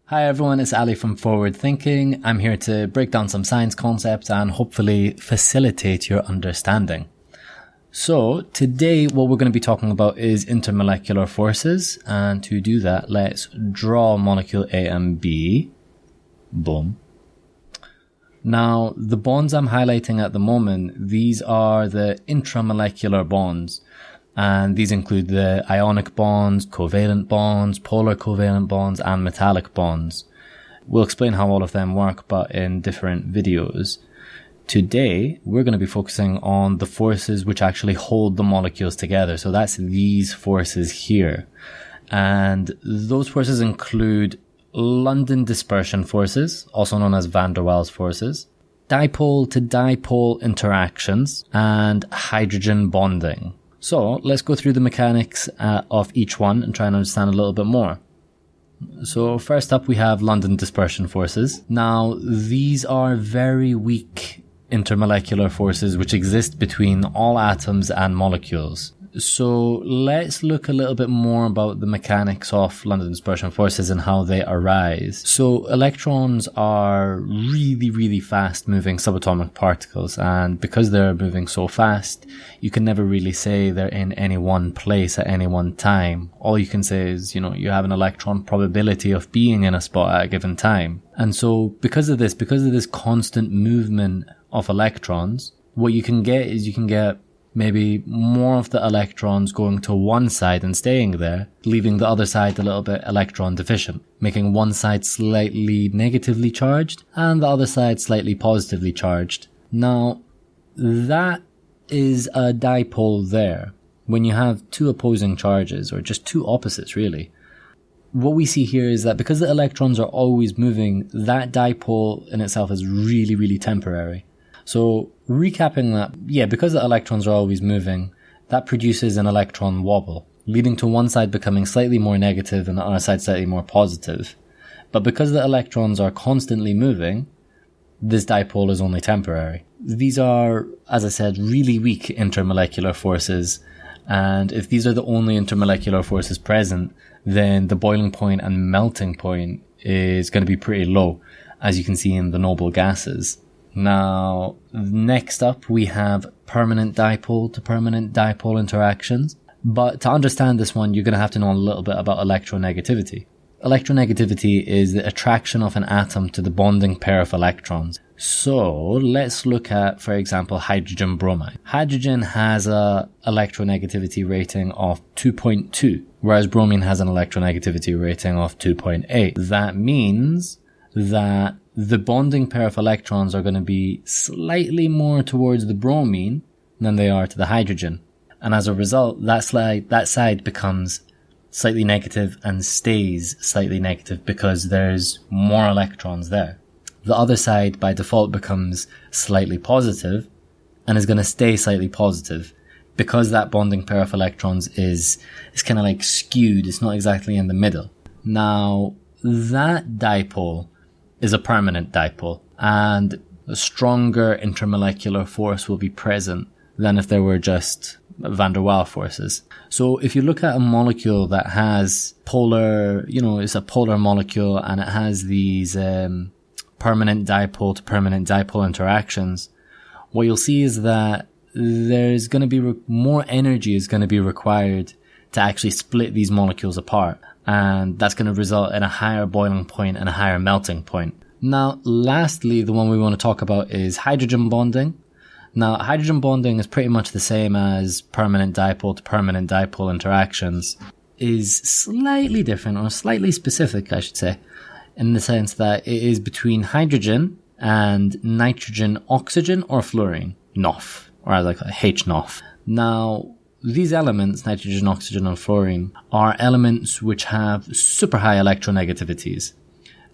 Hi everyone, it's Ali from Forward Thinking. I'm here to break down some science concepts and hopefully facilitate your understanding. So today what we're going to be talking about is intermolecular forces, and to do that let's draw molecule A and B. Boom. Now the bonds I'm highlighting at the moment, these are the intramolecular bonds. And these include the ionic bonds, covalent bonds, polar covalent bonds, and metallic bonds. We'll explain how all of them work, but in different videos. Today, we're going to be focusing on the forces which actually hold the molecules together. So that's these forces here. And those forces include London dispersion forces, also known as van der Waals forces, dipole to dipole interactions, and hydrogen bonding. So let's go through the mechanics of each one and try and understand a little bit more. So first up we have London dispersion forces. Now these are very weak intermolecular forces which exist between all atoms and molecules. So let's look a little bit more about the mechanics of London dispersion forces and how they arise. So electrons are really fast moving subatomic particles, and because they're moving so fast, you can never really say they're in any one place at any one time. All you can say is, you have an electron probability of being in a spot at a given time. And so because of this constant movement of electrons, what you can get is maybe more of the electrons going to one side and staying there, leaving the other side a little bit electron deficient, making one side slightly negatively charged and the other side slightly positively charged. Now, that is a dipole there. When you have two opposing charges, or just two opposites really, what we see here is that because the electrons are always moving, that dipole in itself is really temporary. So recapping that, because the electrons are always moving, that produces an electron wobble, leading to one side becoming slightly more negative and the other side slightly more positive. But because the electrons are constantly moving, this dipole is only temporary. These are, as I said, really weak intermolecular forces. And if these are the only intermolecular forces present, then the boiling point and melting point is going to be pretty low, as you can see in the noble gases. Now, next up we have permanent dipole to permanent dipole interactions. But to understand this one, you're going to have to know a little bit about electronegativity. Electronegativity is the attraction of an atom to the bonding pair of electrons. So let's look at, for example, hydrogen bromide. Hydrogen has a electronegativity rating of 2.2, whereas bromine has an electronegativity rating of 2.8. That means that the bonding pair of electrons are going to be slightly more towards the bromine than they are to the hydrogen. And as a result, that side becomes slightly negative and stays slightly negative because there's more electrons there. The other side by default becomes slightly positive and is going to stay slightly positive because that bonding pair of electrons is kind of like skewed. It's not exactly in the middle. Now, that dipole is a permanent dipole, and a stronger intermolecular force will be present than if there were just van der Waals forces. So if you look at a molecule that has polar, it's a polar molecule and it has these permanent dipole to permanent dipole interactions, what you'll see is that there's going to be more energy is going to be required to actually split these molecules apart. And that's going to result in a higher boiling point and a higher melting point. Now, lastly, the one we want to talk about is hydrogen bonding. Now, hydrogen bonding is pretty much the same as permanent dipole to permanent dipole interactions. Is slightly different, or slightly specific, I should say, in the sense that it is between hydrogen and nitrogen oxygen or fluorine, NOF, or as I call it, HNOF. Now, these elements, nitrogen, oxygen, and fluorine, are elements which have super high electronegativities.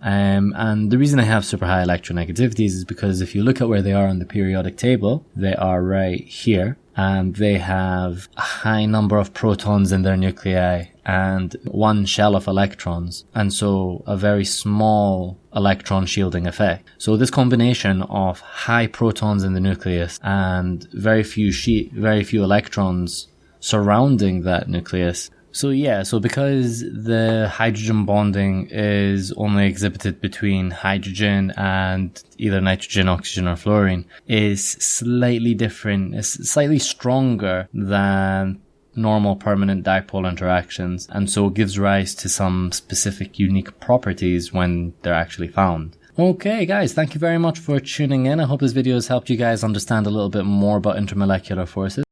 And the reason they have super high electronegativities is because if you look at where they are on the periodic table, they are right here, and they have a high number of protons in their nuclei and one shell of electrons, and so a very small electron shielding effect. So this combination of high protons in the nucleus and very few electrons surrounding that nucleus So yeah, so because the hydrogen bonding is only exhibited between hydrogen and either nitrogen, oxygen, or fluorine, is slightly different, it's slightly stronger than normal permanent dipole interactions, and so it gives rise to some specific unique properties when they're actually found. Okay guys, thank you very much for tuning in. I hope this video has helped you guys understand a little bit more about intermolecular forces.